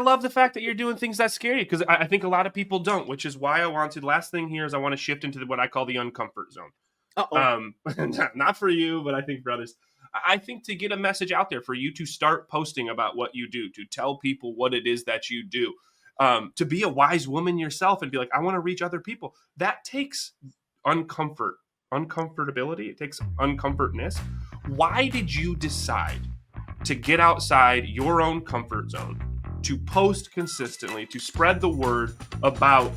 love the fact that you're doing things that scare you, because I think a lot of people don't, which is why last thing here is I want to shift into what I call the uncomfort zone. Not for you, but I think for others. I think to get a message out there for you to start posting about what you do, to tell people what it is that you do, to be a wise woman yourself and be like, I want to reach other people. That takes uncomfortability. It takes uncomfortness. Why did you decide to get outside your own comfort zone, to post consistently, to spread the word about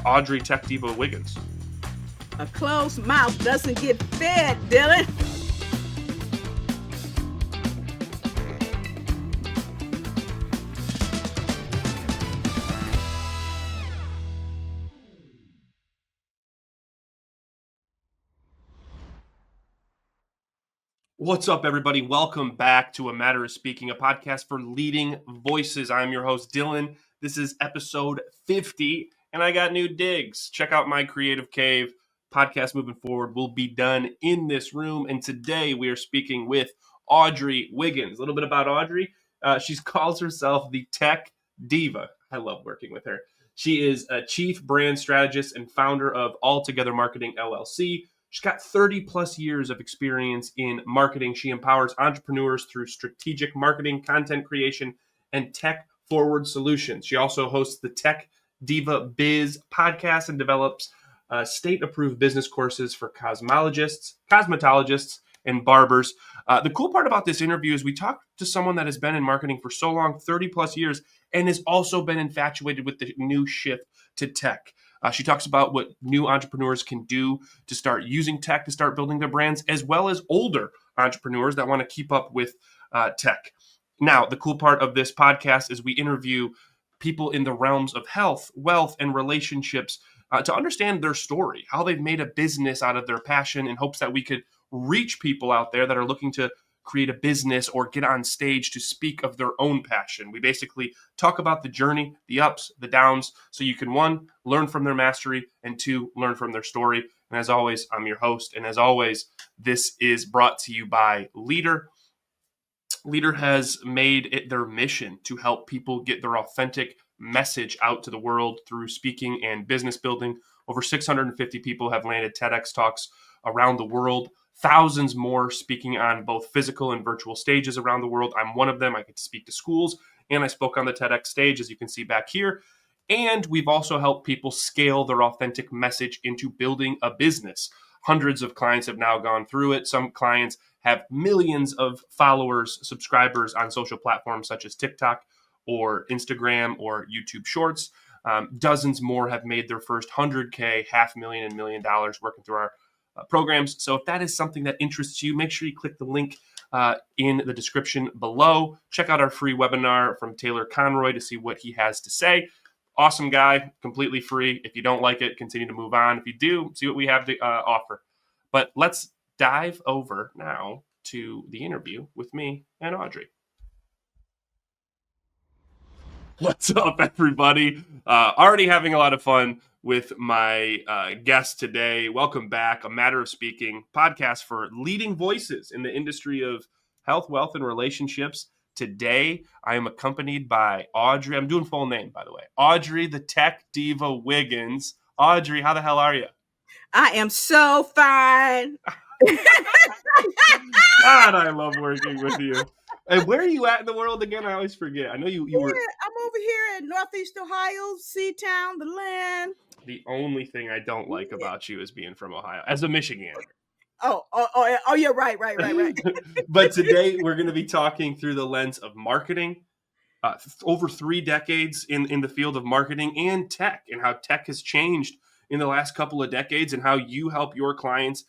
Audrey Tech Diva Wiggins? A closed mouth doesn't get fed, Dylan. What's up, everybody? Welcome back to A Matter of Speaking, a podcast for leading voices. I'm your host, Dylan. This is episode 50, and I got new digs. Check out my creative cave. Podcast moving forward will be done in this room, and today we are speaking with Audrey Wiggins. A little bit about Audrey. She calls herself the Tech Diva. I love working with her. She is a chief brand strategist and founder of Altogether Marketing, LLC. She's got 30 plus years of experience in marketing. She empowers entrepreneurs through strategic marketing, content creation, and tech forward solutions. She also hosts the Tech Diva Biz podcast and develops state-approved business courses for cosmetologists, and barbers. The cool part about this interview is we talked to someone that has been in marketing for so long, 30 plus years, and has also been infatuated with the new shift to tech. She talks about what new entrepreneurs can do to start using tech to start building their brands, as well as older entrepreneurs that want to keep up with tech. Now, the cool part of this podcast is we interview people in the realms of health, wealth, and relationships to understand their story, how they've made a business out of their passion, in hopes that we could reach people out there that are looking to create a business or get on stage to speak of their own passion. We basically talk about the journey, the ups, the downs, so you can, one, learn from their mastery, and two, learn from their story. And as always, I'm your host. And as always, this is brought to you by Leader. Leader has made it their mission to help people get their authentic message out to the world through speaking and business building. Over 650 people have landed TEDx talks around the world. Thousands more speaking on both physical and virtual stages around the world. I'm one of them. I get to speak to schools, and I spoke on the TEDx stage, as you can see back here. And we've also helped people scale their authentic message into building a business. Hundreds of clients have now gone through it. Some clients have millions of followers, subscribers on social platforms such as TikTok or Instagram or YouTube Shorts. Dozens more have made their first 100K, $500,000, and $1 million working through our programs. So if that is something that interests you, make sure you click the link in the description below. Check out our free webinar from Taylor Conroy to see what he has to say. Awesome guy, completely free. If you don't like it, continue to move on. If you do, see what we have to offer. But let's dive over now to the interview with me and Audrey. What's up, everybody? Already having a lot of fun with my guest today. Welcome back. A Matter of Speaking podcast for leading voices in the industry of health, wealth, and relationships. Today, I am accompanied by Audrey. I'm doing full name, by the way. Audrey, the Tech Diva Wiggins. Audrey, how the hell are you? I am so fine. God, I love working with you. And where are you at in the world again? I always forget. I know you were. I'm over here in Northeast Ohio, Seatown, the land. The only thing I don't like about you is being from Ohio, as a Michigander. Oh, you're right. But today we're going to be talking through the lens of marketing, over 3 decades in the field of marketing and tech, and how tech has changed in the last couple of decades, and how you help your clients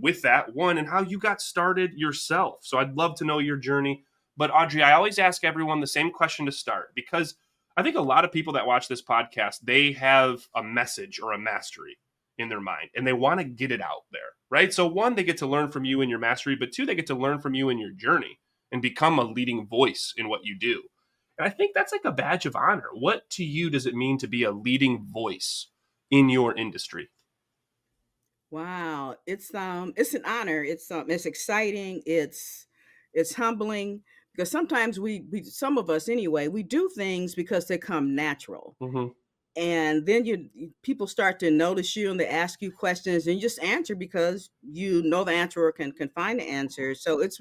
with that one, and how you got started yourself. So I'd love to know your journey. But Audrey, I always ask everyone the same question to start, because I think a lot of people that watch this podcast, they have a message or a mastery in their mind, and they want to get it out there, right? So one, they get to learn from you in your mastery, but two, they get to learn from you in your journey and become a leading voice in what you do. And I think that's like a badge of honor. What to you does it mean to be a leading voice in your industry? Wow, it's an honor. It's exciting. It's humbling, because sometimes some of us anyway, we do things because they come natural. Mm-hmm. And then people start to notice you and they ask you questions and you just answer because you know the answer or can find the answer. So it's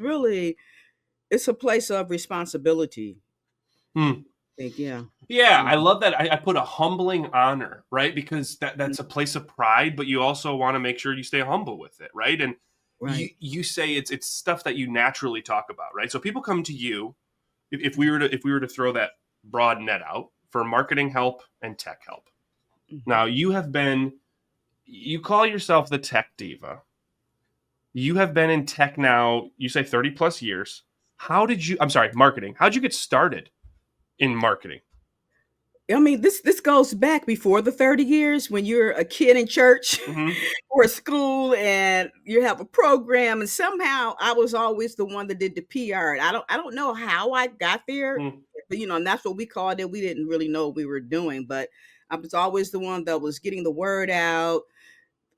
a place of responsibility. Hmm. I think, yeah. Yeah, I Mhm. love that. I put a humbling honor, right? Because Mhm. that's a place of pride, but you also want to make sure you stay humble with it, right? And Right. you say it's stuff that you naturally talk about, right? So people come to you if we were to throw that broad net out for marketing help and tech help. Mhm. Now you call yourself the tech diva. You have been in tech now, you say 30 plus years. I'm sorry, marketing. How'd you get started in marketing? I mean, this goes back before the 30 years when you're a kid in church Mm-hmm. or school and you have a program and somehow I was always the one that did the PR. And I don't know how I got there, but and that's what we called it. We didn't really know what we were doing, but I was always the one that was getting the word out.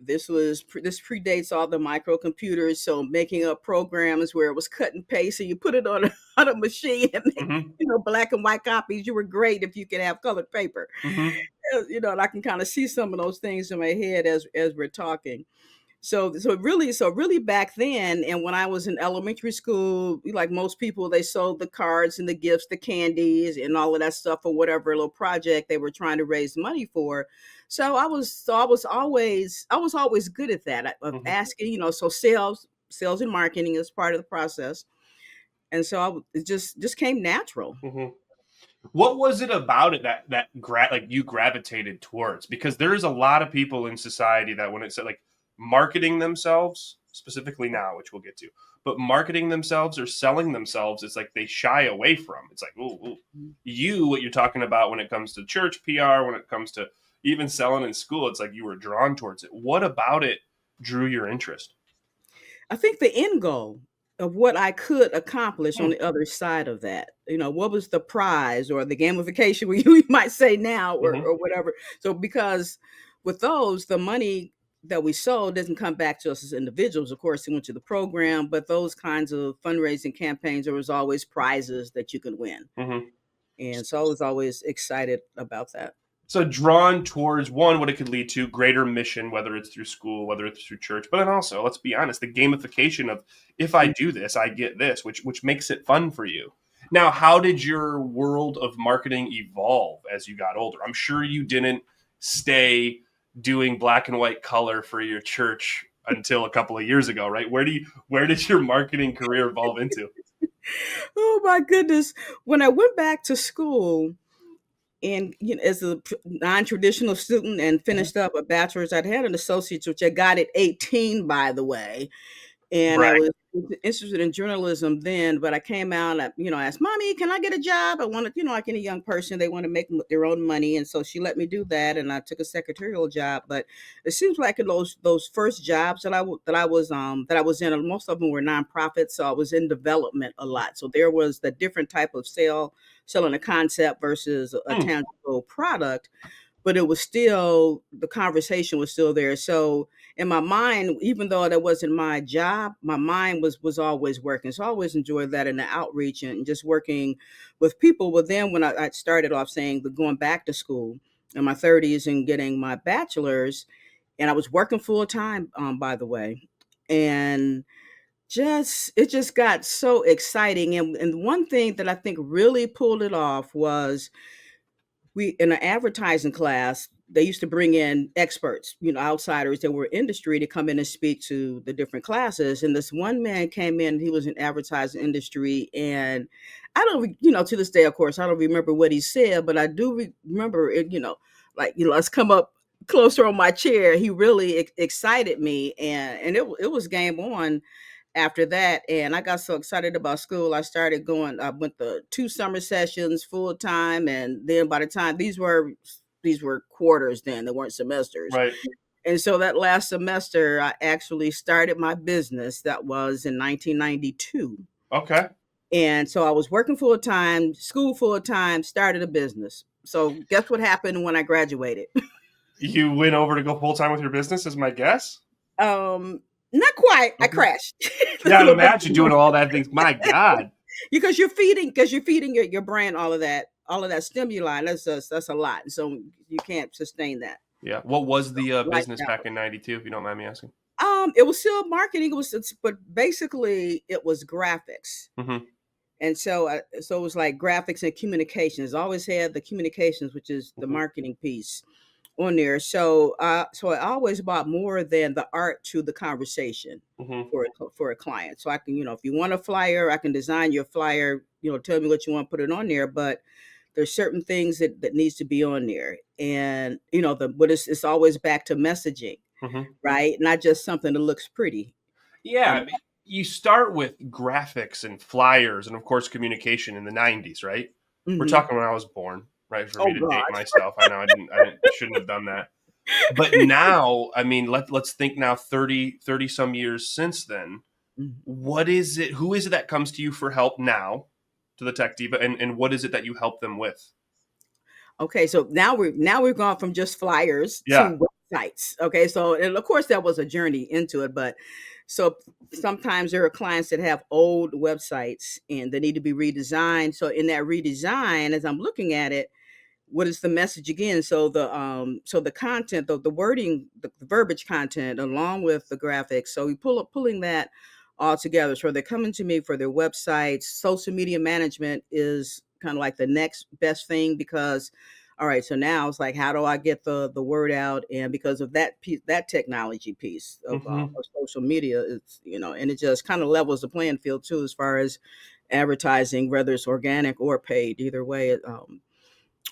This predates all the microcomputers, so making up programs where it was cut and paste and you put it on on a machine and make Mm-hmm. black and white copies. You were great if you could have colored paper. Mm-hmm. And I can kind of see some of those things in my head as we're talking. So really back then, and when I was in elementary school, like most people, they sold the cards and the gifts, the candies, and all of that stuff for whatever little project they were trying to raise money for. So I was always good at that of Mm-hmm. asking. So sales and marketing is part of the process, and so it just came natural. Mm-hmm. What was it about it like you gravitated towards? Because there's a lot of people in society that when it's like marketing themselves, specifically now, which we'll get to, but marketing themselves or selling themselves, it's like they shy away from. It's like, ooh. What you're talking about when it comes to church PR, when it comes to even selling in school, it's like you were drawn towards it. What about it drew your interest? I think the end goal of what I could accomplish on Hmm. the other side of that, what was the prize or the gamification we might say now Mm-hmm. or whatever. So because with those, the money that we sold doesn't come back to us as individuals. Of course, it went to the program, but those kinds of fundraising campaigns, there was always prizes that you could win. Mm-hmm. And so I was always excited about that. So drawn towards one, what it could lead to greater mission, whether it's through school, whether it's through church, but then also, let's be honest, the gamification of if I do this, I get this, which makes it fun for you. Now, how did your world of marketing evolve as you got older? I'm sure you didn't stay doing black and white color for your church until a couple of years ago, right? Where did your marketing career evolve into? Oh my goodness. When I went back to school, and as a non-traditional student and finished up a bachelor's, I'd had an associate's, which I got at 18, by the way. And I Right. was interested in journalism then, but I came out, asked, Mommy, can I get a job? I wanted, like any young person, they want to make their own money. And so she let me do that. And I took a secretarial job. But it seems like in those first jobs that I was in, most of them were nonprofits. So I was in development a lot. So there was the different type of selling a concept versus a Hmm. tangible product, but it was still, the conversation was still there. So in my mind, even though that wasn't my job, my mind was always working. So I always enjoyed that, and the outreach and just working with people. But then when I started off saying going back to school in my 30s and getting my bachelor's, and I was working full time, by the way, and it just got so exciting. And one thing that I think really pulled it off was, we in an advertising class, they used to bring in experts, outsiders that were industry, to come in and speak to the different classes. And this one man came in, he was in advertising industry, and I don't to this day, of course, I don't remember what he said, but I do remember it, like, let's come up closer on my chair. He really excited me, and it was game on after that. And I got so excited about school, I went to 2 summer sessions full time. And then by the time, these were quarters then, they weren't semesters. Right. And so that last semester, I actually started my business. That was in 1992. Okay. And so I was working full time, school full time, started a business. So guess what happened when I graduated? You went over to go full time with your business, is my guess. um Not quite. I Okay. crashed. That's Yeah, a I'd little bit. imagine doing all that things. My God. because you're feeding your brain all of that stimuli. That's a lot. So you can't sustain that. Yeah. What was the Light business back balance. in '92, if you don't mind me asking? It was still marketing. But basically it was graphics. Mm-hmm. And so it was like graphics and communications. Always had the communications, which is the Mm-hmm. marketing piece on there. So I always bought more than the art to the conversation Mm-hmm. for a client. So I can, if you want a flyer, I can design your flyer. Tell me what you want, put it on there. But there's certain things that needs to be on there, and it's always back to messaging, Mm-hmm. right? Not just something that looks pretty. Yeah, I And mean, you start with graphics and flyers and of course communication in the '90s, right? We're mhm. talking when I was born, right? For Oh me to date God. myself, I know I shouldn't have done that. But now, I mean, let's think now 30 some years since then. Mhm. What is it? Who is it that comes to you for help now to the Tech Diva, and what is it that you help them with? Okay, so now we've gone from just flyers Yeah. to websites. Okay, so and of course that was a journey into it, but so sometimes there are clients that have old websites and they need to be redesigned. So in that redesign, as I'm looking at it, what is the message again? So the content, the wording, the verbiage content, along with the graphics. So we pulling that all together. So they're coming to me for their websites. Social media management is kind of like the next best thing because, all right, so now it's like, how do I get the word out? And because of that piece, that technology piece Hmm. of social media, it's and it just kind of levels the playing field too, as far as advertising, whether it's organic or paid. Either way,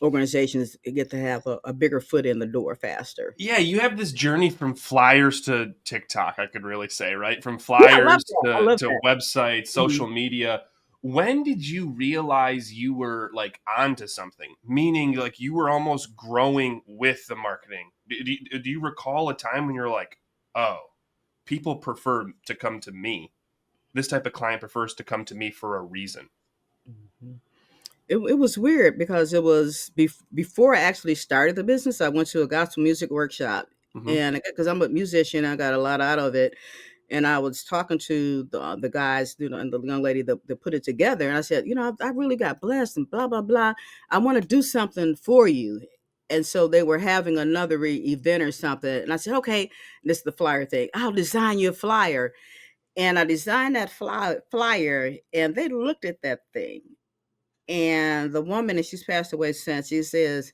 organizations get to have a bigger foot in the door faster. Yeah, you have this journey from flyers to TikTok, I could really say, right? From Yeah, I love flyers that. I love to that. websites, Mhm. social media. When did you realize you were like onto something? Meaning, like you were almost growing with the marketing. Do you recall a time when you're like, oh, people prefer to come to me? This type of client prefers to come to me for a reason. Mhm. It was weird because it was before I actually started the business. I went to a gospel music workshop, Hmm. and because I'm a musician, I got a lot out of it. And I was talking to the guys, and the young lady that put it together, and I said, I really got blessed, and blah blah blah. I want to do something for you. And so they were having another event or something, and I said, okay, this is the flyer thing. I'll design you a flyer. And I designed that flyer, and they looked at that thing. And the woman, and she's passed away since, she says,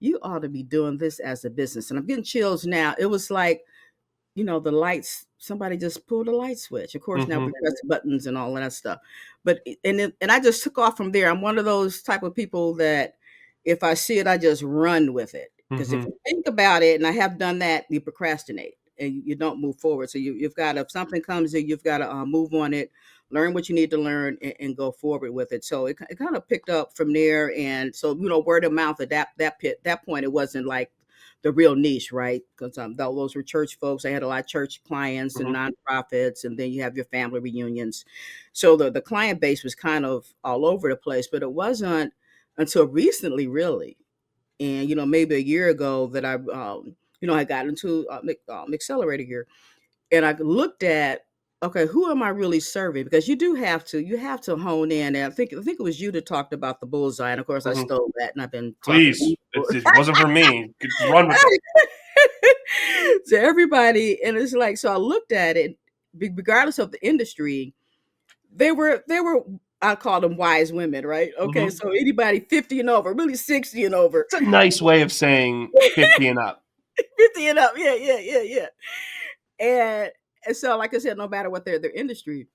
"You ought to be doing this as a business." And I'm getting chills now. It was like, the lights, somebody just pulled a light switch. Of course, now we Hmm. press buttons and all that stuff. But and I just took off from there. I'm one of those type of people that if I see it, I just run with it. Because if Hmm. you think about it, and I have done that, you procrastinate and you don't move forward. So you've got to, if something comes in, you've got to move on it, learn what you need to learn, and go forward with it. So it kind of picked up from there. And so, word of mouth at that point, it wasn't like the real niche, right? Because those were church folks. I had a lot of church clients and Hmm. nonprofits, and then you have your family reunions. So the client base was kind of all over the place, but it wasn't until recently, really, and maybe a year ago that I got into accelerator here, and I looked at, okay, who am I really serving? Because you have to hone in. And I think it was you that talked about the bullseye, and of course I Hmm. stole that, and I've been talking to Please, you. it wasn't for me. Run with it. To everybody, and it's like, so I looked at it, regardless of the industry, they were I call them wise women, right? Okay, Hmm. so anybody 50 and over, really 60 and over. It's a nice way of saying 50 and up. 50 and up, yeah, yeah, yeah, yeah. And so, like I said, no matter what their industry.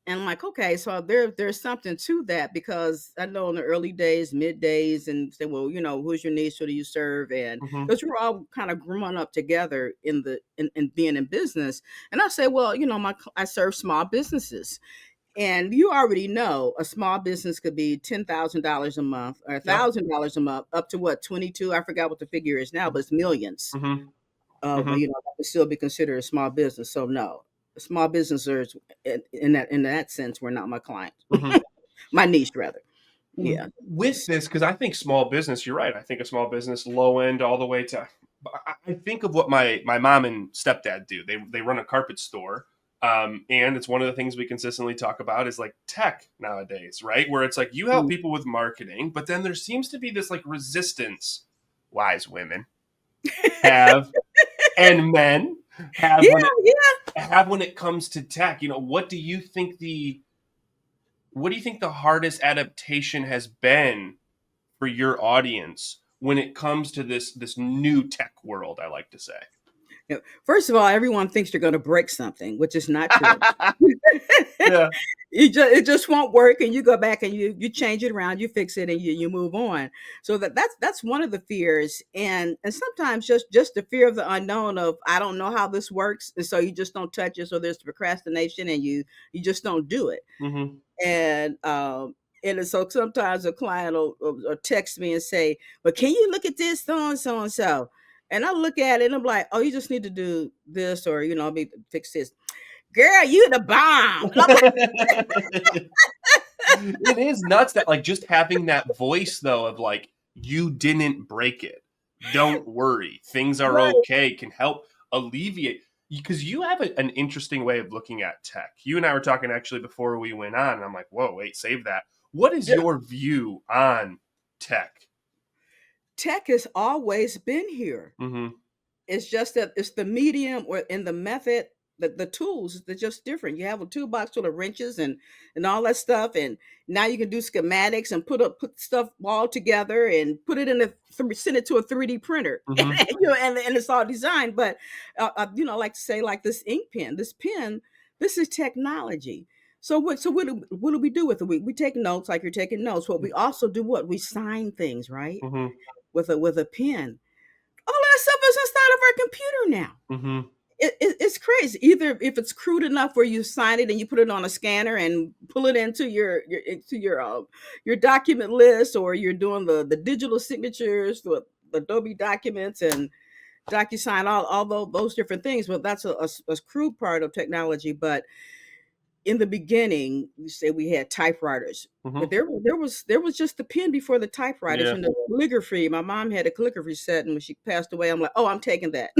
And I'm like, okay, so there's something to that, because I know in the early days, mid days, and say, well, who's your niche? Who do you serve? And Hmm. because we're all kind of growing up together in being in business. And I say, well, I serve small businesses, and you already know a small business could be $10,000 a month or Yep. $1,000 a month, up to what, 22? I forgot what the figure is now, but it's millions Hmm. of Hmm. that can still be considered a small business. So no, small businesses in that sense were not my client, Hmm. my niche rather. Yeah. With this, because I think small business, you're right. I think a small business, low end, all the way to. I think of what my mom and stepdad do. They run a carpet store, And it's one of the things we consistently talk about is like tech nowadays, right? Where it's like you help people with marketing, but then there seems to be this like resistance wise women have and men have Yeah, when it yeah. have when it comes to tech. What do you think the hardest adaptation has been for your audience when it comes to this new tech world, I like to say? Yeah. First of all, everyone thinks you're going to break something, which is not true. Yeah. It just won't work, and you go back and you change it around, you fix it, and you move on. So that's one of the fears, and sometimes just the fear of the unknown of I don't know how this works, and so you just don't touch it. So there's procrastination, and you just don't do it. Mm-hmm. And so sometimes a client will text me and say, "But can you look at this so and so?" And I look at it and I'm like, "Oh, you just need to do this, or fix this." Girl, you the bomb. It is nuts that like just having that voice though of like you didn't break it. Don't worry. Things are Right. okay can help alleviate because you have an interesting way of looking at tech. You and I were talking actually before we went on and I'm like, "Whoa, wait, save that." What is Yeah. your view on tech? Tech has always been here. Mhm. It's just that it's the medium or in the method, the tools, they're just different. You have a toolbox full of wrenches and all that stuff, and now you can do schematics and put stuff all together and put it in send it to a 3D printer, and, Mhm. and it's all designed. But I like to say like this ink pen, this is technology. So what do we do with it? We take notes like you're taking notes. What we also do, what we sign things, right? Mhm. With a pen. All that stuff is inside of our computer now. Mhm. It's crazy. Either if it's crude enough where you sign it and you put it on a scanner and pull it into your document list, or you're doing the digital signatures, the Adobe documents and DocuSign, all those different things. But that's a crude part of technology. But in the beginning, we say we had typewriters, but Mhm. there was just the pen before the typewriters Yeah. and the calligraphy. My mom had a calligraphy set, and when she passed away, I'm like, oh, I'm taking that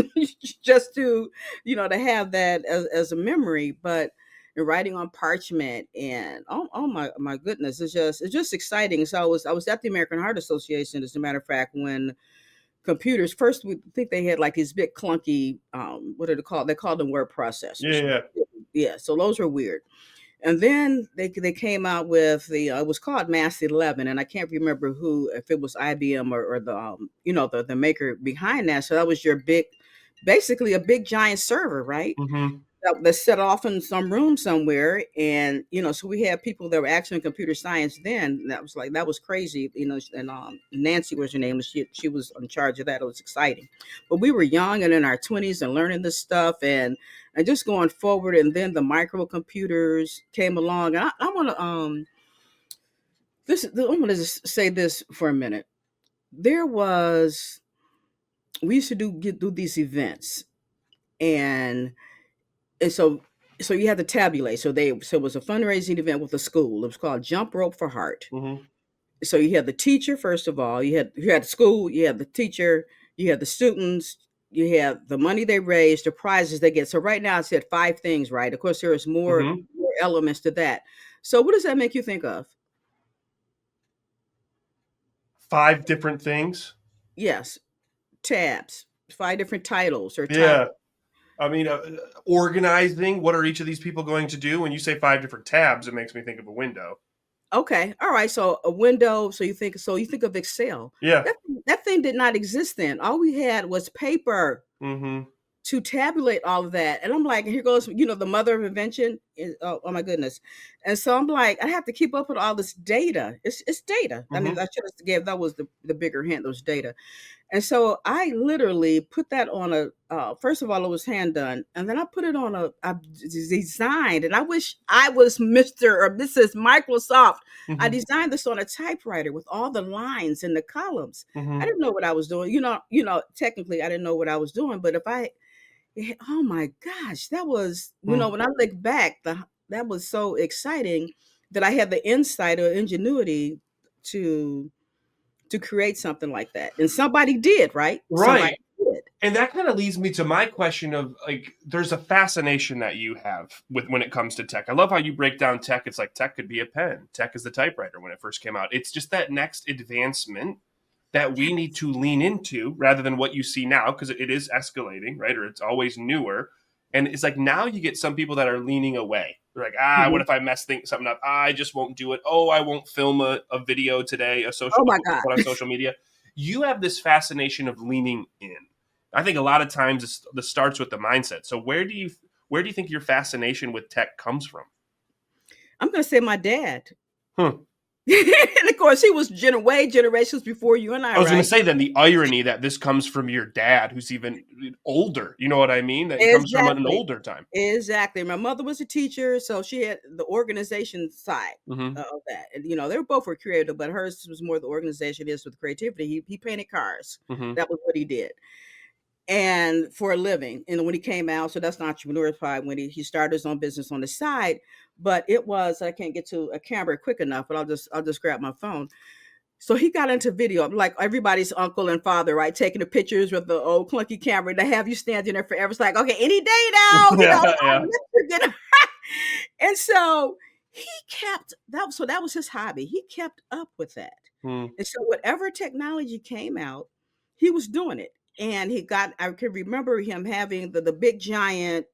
just to have that as a memory. But writing on parchment and oh my goodness, it's just exciting. So I was at the American Heart Association, as a matter of fact, when computers first, we think they had like these big clunky, what are they called? They called them word Yeah, processors. yeah. Yeah, so those were weird. And then they came out with it was called Mass 11, and I can't remember who, if it was IBM or the the maker behind that. So that was your big, basically a big giant server, right? Mhm. That's set off in some room somewhere, and so we had people that were actually in computer science then. And that was crazy, and Nancy was her name, and she was in charge of that. It was exciting, but we were young and in our 20s and learning this stuff and just going forward. And then the microcomputers came along, and I want to I want to just say this for a minute. There was We used to do these events, and and so you had to tabulate. So it was a fundraising event with a school. It was called Jump Rope for Heart. Mhm. So you had the teacher first of all. You had the school. You had the teacher. You had the students. You had the money they raised, the prizes they get. So right now I said five things, right? Of course, there is Mhm. more elements to that. So what does that make you think of? 5 different things. Yes, tabs, five different titles or Yeah. topics. I mean, organizing, what are each of these people going to do? When you say 5 different tabs, it makes me think of a window. Okay. All right. So a window. So you think of Excel. Yeah. That thing did not exist then. All we had was paper Mhm. to tabulate all of that. And I'm like, and here goes, the mother of invention. Oh my goodness. And so I'm like, I have to keep up with all this data. It's data. I mean, Mhm. I should have gave that was the bigger hint. Those data. And so I literally put that on first of all, it was hand done. And then I designed, and I wish I was Mr. or Mrs. Microsoft. I Mhm. designed this on a typewriter with all the lines and the columns. I Mhm. didn't know what I was doing. Technically I didn't know what I was doing, but oh my gosh, that was, Mhm. when I look back, that was so exciting that I had the insight or ingenuity to create something like that. And somebody did, right? Somebody Right. did. And that kind of leads me to my question of like, there's a fascination that you have with when it comes to tech. I love how you break down tech. It's like tech could be a pen. Tech is the typewriter when it first came out. It's just that next advancement that we need to lean into rather than what you see now, because it is escalating, right? Or it's always newer. And it's like now you get some people that are leaning away. They're like, what Mhm. if I mess something up? I just won't do it. Oh, I won't film a video today, Oh my to God. put on social media. You have this fascination of leaning in. I think a lot of times this starts with the mindset. So where do you think your fascination with tech comes from? I'm going to say my dad. Huh. And of course, he was way generations before you and I I, was going to right? say then the irony that this comes from your dad, who's even older. You know what I mean? That it comes from an Exactly. older time. Exactly. My mother was a teacher, so she had the organization side Mm-hmm. of that. And they were both were creative, but hers was more the organization is with creativity. He painted cars. Mm-hmm. That was what he did. And for a living. And when he came out, so that's the entrepreneur side when he started his own business on the side. But it was, I can't get to a camera quick enough, but I'll just grab my phone. So he got into video, like everybody's uncle and father, right? Taking the pictures with the old clunky camera to have you standing there forever. It's like, okay, any day now, Yeah. I'll let you. And so he kept that. So that was his hobby. He kept up with that. Mm. And so whatever technology came out, he was doing it. And I can remember him having the big giant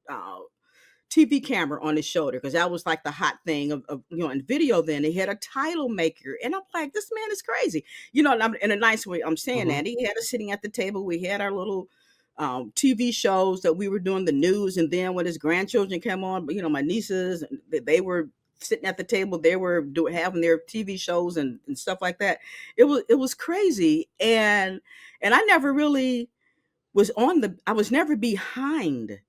TV camera on his shoulder because that was like the hot thing of in video then. He had a title maker. And I'm like, this man is crazy. And I'm in a nice way, I'm saying Mm-hmm. that. He had us sitting at the table. We had our little TV shows that we were doing the news. And then when his grandchildren came on, my nieces, they were sitting at the table. They were having their TV shows and stuff like that. It was crazy. And I never really I was never behind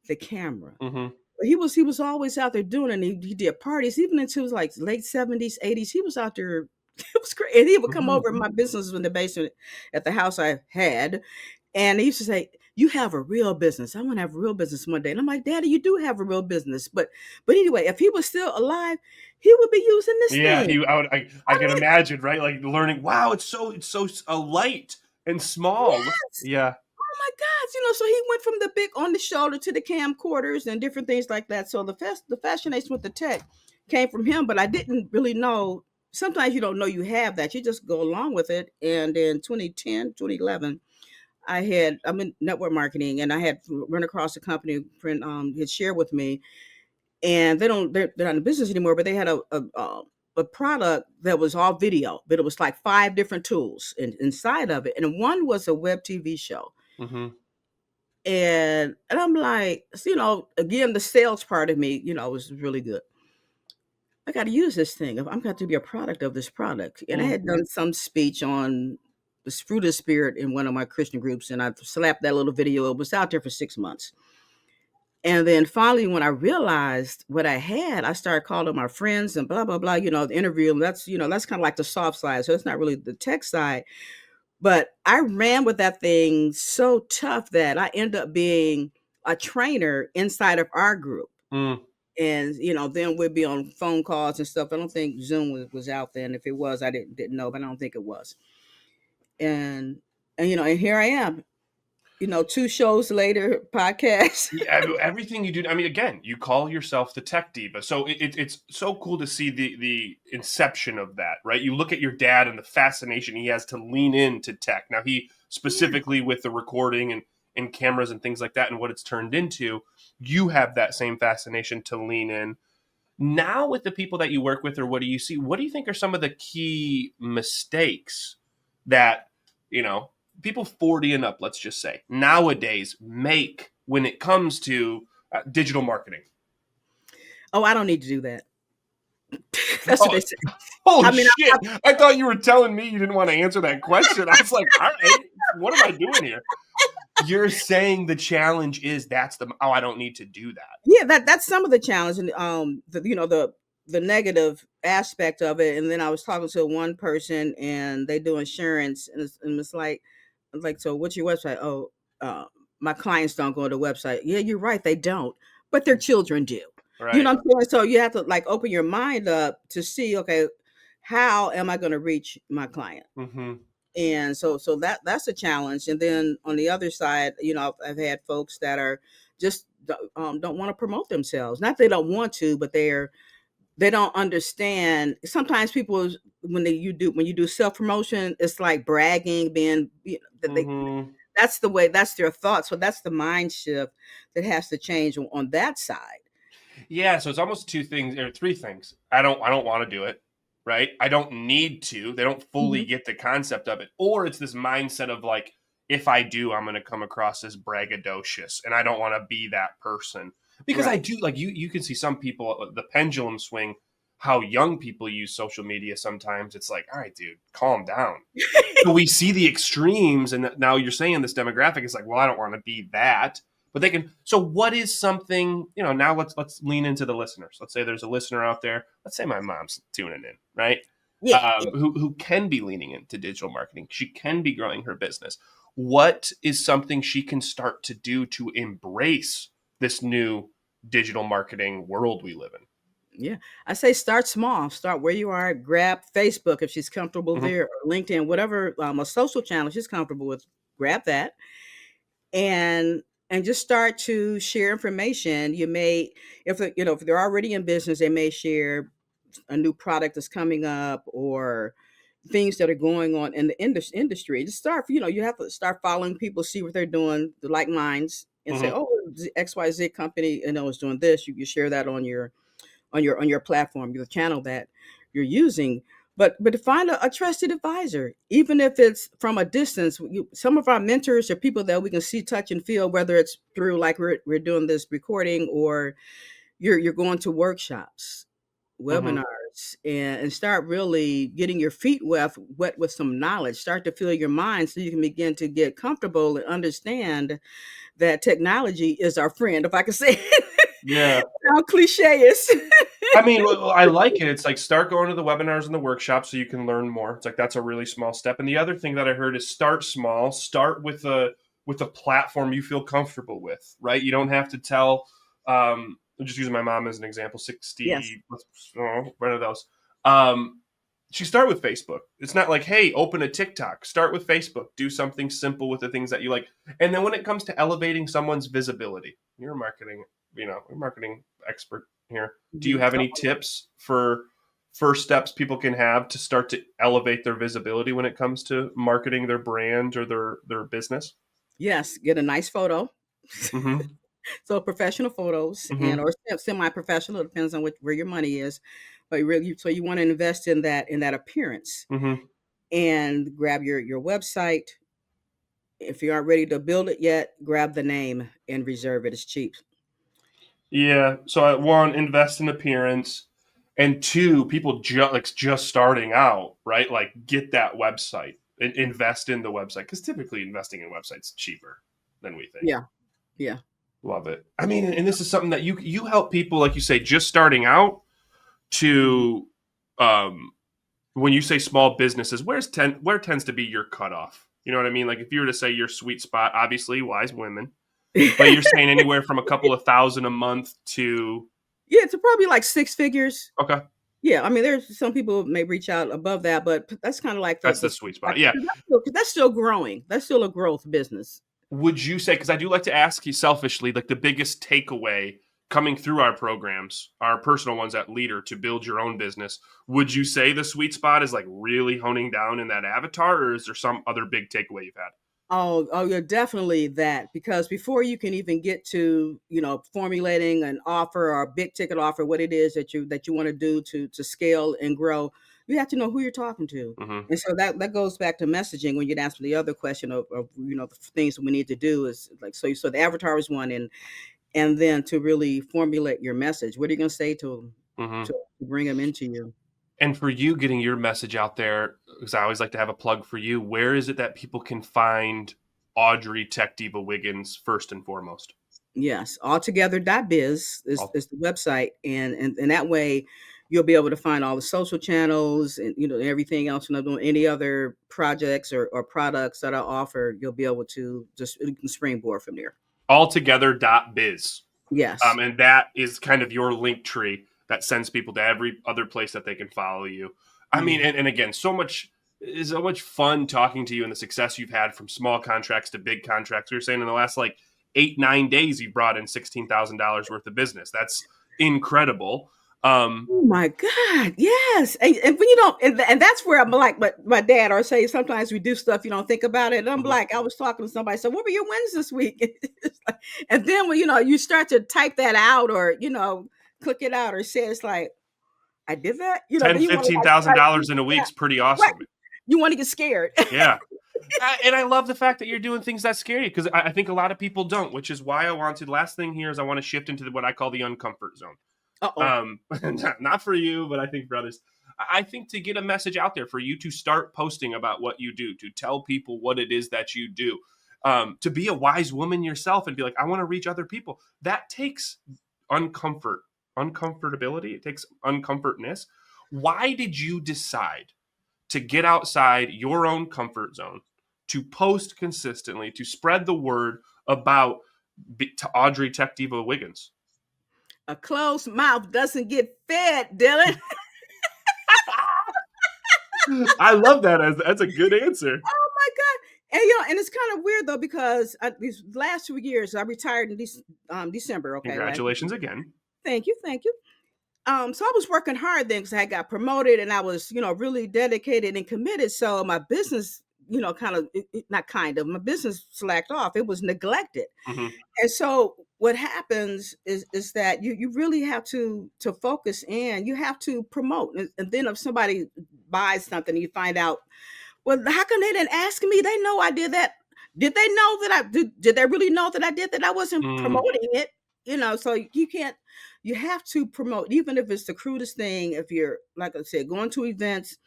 the camera. Mm-hmm. He was always out there doing it. And he did parties even into his like late 70s, 80s. He was out there. It was great. And he would come Mm-hmm. over. My business was in the basement at the house I had. And he used to say, "You have a real business. I want to have a real business one day." And I'm like, "Daddy, you do have a real business." But anyway, if he was still alive, he would be using this Yeah, thing. I can imagine, right? Like learning, wow, it's so light and small. Yes. Yeah. Oh my God. So he went from the big on the shoulder to the camcorders and different things like that. So the fascination with the tech came from him, but I didn't really know. Sometimes you don't know you have that. You just go along with it. And in 2010, 2011, I'm in network marketing and I had run across a company a friend had shared with me, and they're not in business anymore, but they had a product that was all video, but it was like 5 different tools inside of it. And one was a web TV show. Mm-hmm. And I'm like, again, the sales part of me, was really good. I got to use this thing. I'm got to be a product of this product. And I Mm. had done some speech on the fruit of the spirit in one of my Christian groups, and I slapped that little video. It was out there for 6 months. And then finally, when I realized what I had, I started calling my friends and blah, blah, blah, the interview. And that's kind of like the soft side. So it's not really the tech side. But I ran with that thing so tough that I ended up being a trainer inside of our group. Mm. And then we'd be on phone calls and stuff. I don't think Zoom was out then. If it was, I didn't know, but I don't think it was. And here I am. 2 shows later, podcast. Yeah, everything you do. I mean, again, you call yourself the tech diva, so it's so cool to see the inception of that, right? You look at your dad and the fascination he has to lean into tech. Now, he specifically with the recording and cameras and things like that, and what it's turned into, you have that same fascination to lean in. Now, with the people that you work with, or what do you see? What do you think are some of the key mistakes that people 40 and up, let's just say, nowadays make when it comes to digital marketing? Oh, I don't need to do that. That's what Oh, they say. holy I mean, shit. I thought you were telling me you didn't want to answer that question. I was like, all right, what am I doing here? You're saying the challenge is I don't need to do that. yeah, that's some of the challenge, and the negative aspect of it. And then I was talking to one person, and they do insurance, and it's like, so what's your website? Oh, my clients don't go to the website. Yeah, you're right, they don't, but their children do. You Right. know what I'm saying? So you have to like open your mind up to see, okay, how am I going to reach my client? Mm-hmm. And so that's a challenge. And then on the other side, I've had folks that are just don't want to promote themselves. Not they don't want to, but they don't understand. Sometimes people, when you do self promotion, it's like bragging, being that they Mm-hmm. that's the way, that's their thoughts. So that's the mind shift that has to change on that side. Yeah, so it's almost two things or three things. I don't want to do it, right? I don't need to. They don't fully Mhm. get the concept of it. Or it's this mindset of like, if I do, I'm going to come across as braggadocious, and I don't want to be that person. Because I Right. do, like, you can see some people, the pendulum swing, how young people use social media sometimes. It's like, all right, dude, calm down. So we see the extremes, and now you're saying this demographic is like, well, I don't want to be that, but they can. So what is something, now let's lean into the listeners. Let's say there's a listener out there. Let's say my mom's tuning in, right? Yeah. Who can be leaning into digital marketing. She can be growing her business. What is something she can start to do to embrace this new digital marketing world we live in? Yeah. I say start small. Start where you are. Grab Facebook if she's comfortable Mm-hmm. there, or LinkedIn, whatever a social channel she's comfortable with. Grab that and just start to share information. You may, if they're already in business, they may share a new product that's coming up, or things that are going on in the industry. Just start, you have to start following people, see what they're doing, the like minds, and say, Mm-hmm. oh, XYZ company, is doing this. You share that on your platform, your channel that you're using. But to find a trusted advisor, even if it's from a distance. Some of our mentors are people that we can see, touch, and feel, whether it's through, like, we're doing this recording, or you're going to workshops, Mm-hmm. webinars, and start really getting your feet wet with some knowledge. Start to fill your mind so you can begin to get comfortable and understand that technology is our friend, if I can say it. Yeah. How cliche is. I mean, well, I like it. It's like start going to the webinars and the workshops so you can learn more. It's like that's a really small step. And the other thing that I heard is start small. Start with a platform you feel comfortable with, right? You don't have to tell. I'm just using my mom as an example. Yes. 60, one of those. She start with Facebook. It's not like, hey, open a TikTok. Start with Facebook. Do something simple with the things that you like. And then when it comes to elevating someone's visibility, you're a marketing expert here. Do you Mhm. have any tips for first steps people can have to start to elevate their visibility when it comes to marketing their brand or their business? Yes, get a nice photo. Mm-hmm. So professional photos, Mm-hmm. or semi-professional, depends on where your money is. But so you want to invest in that appearance, Mm-hmm. and grab your website. If you aren't ready to build it yet, grab the name and reserve it. It's cheap. Yeah. So one, invest in appearance, and two, people just starting out, right? Like get that website and invest in the website because typically investing in websites is cheaper than we think. Yeah, yeah. Love it. I mean, and this is something that you help people, like you say, just starting out Mhm. to um, when you say small businesses, where tends to be your cutoff? You know what I mean? Like if you were to say your sweet spot, obviously wise women, but you're saying anywhere from a couple of thousand a month to Yeah, it's probably like six figures. okay, Yeah, I mean, there's some people may reach out above that, but that's kind of like that's the the sweet sweet spot. spot. Yeah. 'Cause that's still growing. That's still a growth business. Would you say, because I do like to ask you selfishly, like the biggest takeaway coming through our programs, our personal ones at Leader to build your own business, would you say the sweet spot is like really honing down in that avatar, or is there some other big takeaway you've had? Oh, yeah, definitely that. Because before you can even get to, formulating an offer, or a big ticket offer, what it is that you want to do to scale and grow, you have to know who you're talking to. Mm-hmm. And so that goes back to messaging. When you'd ask the other question of the things that we need to do, is like, so the avatar is one, and then to really formulate your message. What are you going to say to them Mm-hmm. to bring them into you? And for you getting your message out there, because I always like to have a plug for you, where is it that people can find Audrey Tech Diva Wiggins first and foremost? Yes, altogether.biz All, is the website, and that way you'll be able to find all the social channels, and everything else. Doing any other projects or products that I offer, you'll be able to just, you can springboard from there. altogether.biz. Yes. And that is kind of your link tree that sends people to every other place that they can follow you. I mean, Mhm. and again, so much. It's so much fun talking to you and the success you've had from small contracts to big contracts. You're saying in the last like 8-9 days, you brought in $16,000 worth of business. That's incredible. Oh my God. Yes. And when you don't, and that's where I'm like, but my dad or say sometimes we do stuff you don't think about it. And I'm like, I was talking to somebody, so what were your wins this week? It's like, and then when you start to type that out or click it out or say it's like, I did that, Ten, then you want to fifteen like thousand try to dollars figure in a it out. week's pretty Right. awesome. You want to get scared. Yeah. And I love the fact that you're doing things that scary because I think a lot of people don't, which is why last thing here is I want to shift into what I call the uncomfort zone. Uh-oh. Not for you, but I think for others. I think to get a message out there for you to start posting about what you do, to tell people what it is that you do, to be a wise woman yourself and be like, I want to reach other people. That takes uncomfortability. It takes uncomfortness. Why did you decide to get outside your own comfort zone, to post consistently, to spread the word about to Audrey Tech Diva Wiggins? A closed mouth doesn't get fed, Dylan. I love that. That's a good answer. Oh my God. And it's kind of weird though, because these last 2 years, I retired in December. Okay. Congratulations again. Thank you. Thank you. So I was working hard then because I got promoted and I was, really dedicated and committed. So my business, my business slacked off. It was neglected. Mm-hmm. And so what happens is that you really have to focus in. You have to promote. And then if somebody buys something, you find out, well, how come they didn't ask me? They know I did that. Did they know that did they really know that I did that? I wasn't promoting it, so you have to promote, even if it's the crudest thing. If you're, like I said, going to events,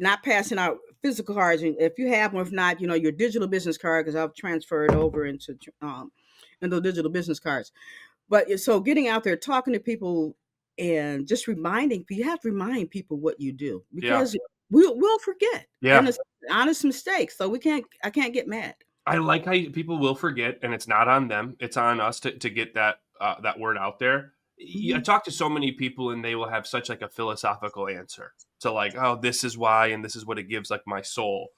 not passing out physical cards, if you have one, if not, your digital business card, because I've transferred over into digital business cards. But so getting out there, talking to people, and just reminding people, you have to remind people what you do, because we'll forget. Yeah. And it's an honest mistake. So I can't get mad. I like how people will forget, and it's not on them. It's on us to get that word out there. I talk to so many people and they will have such like a philosophical answer to like, oh, this is why, and this is what it gives like my soul,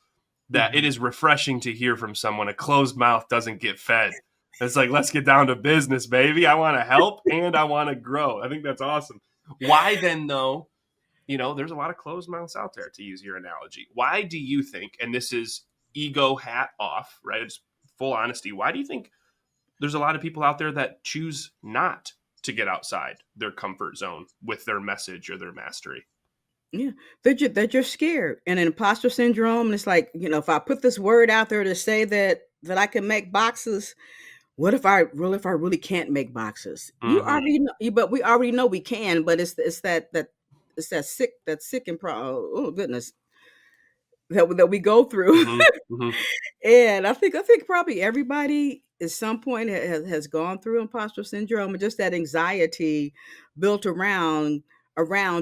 that it is refreshing to hear from someone. A closed mouth doesn't get fed. It's like, let's get down to business, baby. I want to help and I want to grow. I think that's awesome. Why then though, there's a lot of closed mouths out there, to use your analogy. Why do you think, and this is ego hat off, right? It's full honesty. Why do you think there's a lot of people out there that choose not to get outside their comfort zone with their message or their mastery? Yeah, they're just scared, and an imposter syndrome. And it's like, if I put this word out there to say that I can make boxes, what if I really can't make boxes? You already know, but we already know we can. But it's that sick and oh goodness, that we go through. And I think probably everybody at some point has gone through imposter syndrome, and just that anxiety built around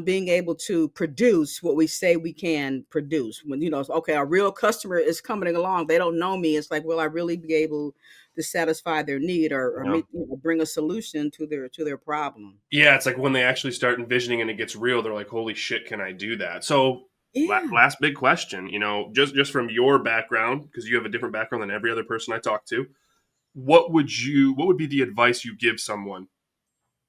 being able to produce what we say we can produce. When okay, a real customer is coming along, they don't know me. It's like, will I really be able to satisfy their need or bring a solution to their problem? Yeah, it's like when they actually start envisioning and it gets real, they're like, holy shit, can I do that? So last big question, just from your background, because you have a different background than every other person I talk to, what would be the advice you give someone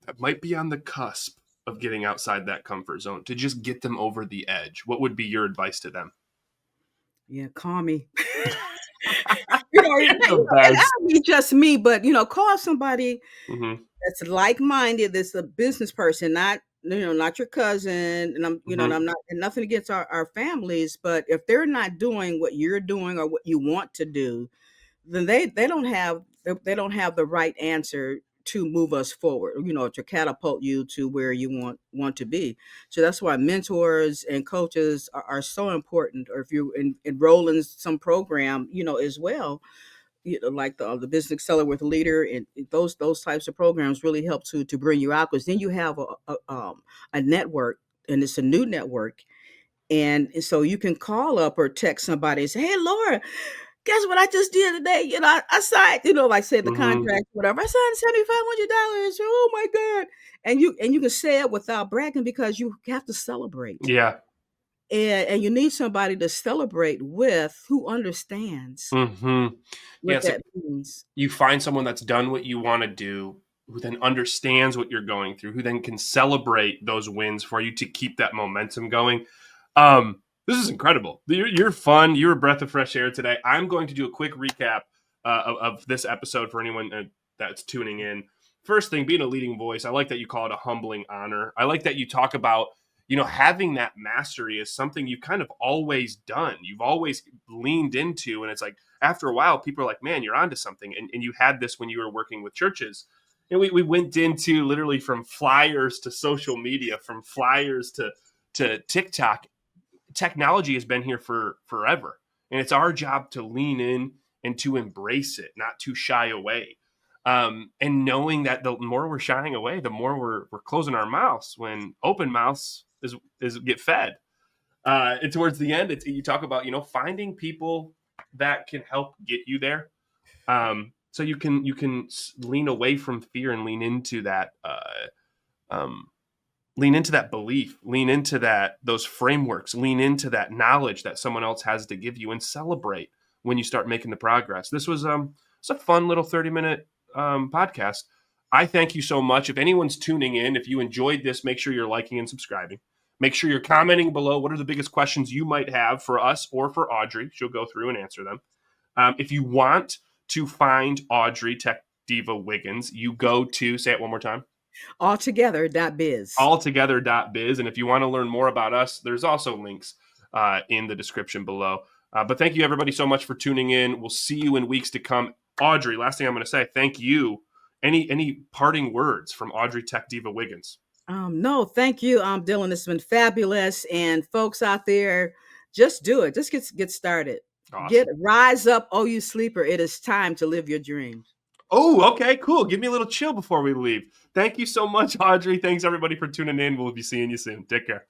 that might be on the cusp of getting outside that comfort zone to just get them over the edge? What would be your advice to them? Yeah, call me. It not be just me, but call somebody that's like-minded, that's a business person, not your cousin. And I'm I'm not, and nothing against our families, but if they're not doing what you're doing or what you want to do, then they don't have the right answer to move us forward, to catapult you to where you want to be. So that's why mentors and coaches are so important. Or if you enroll in some program, as well, like the Business Accelerator with a Leader, and those types of programs really help to bring you out, because then you have a network, and it's a new network. And so you can call up or text somebody and say, hey, Laura, guess what I just did today? I signed, like say the contract, whatever. I signed $7,500. Oh my God. And you can say it without bragging, because you have to celebrate. Yeah. And you need somebody to celebrate with who understands Hmm. Yeah, what it's that like means. you find someone that's done what you want to do, who then understands what you're going through, who then can celebrate those wins for you to keep that momentum going. This is incredible. You're fun. You're a breath of fresh air today. I'm going to do a quick recap of this episode for anyone that's tuning in. First thing, being a leading voice, I like that you call it a humbling honor. I like that you talk about, having that mastery is something you've kind of always done. You've always leaned into, and it's like after a while, people are like, man, you're onto something. And you had this when you were working with churches. And we went into literally from flyers to social media, from flyers to TikTok. Technology has been here for forever. And it's our job to lean in and to embrace it, not to shy away. And knowing that the more we're shying away, the more we're closing our mouths, when open mouths is get fed. And towards the end, you talk about, finding people that can help get you there. So you can lean away from fear and um, lean into that belief, lean into those frameworks, lean into that knowledge that someone else has to give you, and celebrate when you start making the progress. This was it's a fun little 30-minute podcast. I thank you so much. If anyone's tuning in, if you enjoyed this, make sure you're liking and subscribing. Make sure you're commenting below. What are the biggest questions you might have for us or for Audrey? She'll go through and answer them. If you want to find Audrey, Tech Diva Wiggins, you go to, say it one more time, Altogether.biz. altogether.biz. And if you want to learn more about us, there's also links in the description below. But thank you, everybody, so much for tuning in. We'll see you in weeks to come. Audrey, last thing I'm going to say, thank you. Any parting words from Audrey, Tech Diva Wiggins? No, thank you, Dylan. It's been fabulous. And folks out there, just do it. Just get started. Awesome. Rise up, oh you sleeper. It is time to live your dreams. Oh, okay, cool. Give me a little chill before we leave. Thank you so much, Audrey. Thanks, everybody, for tuning in. We'll be seeing you soon. Take care.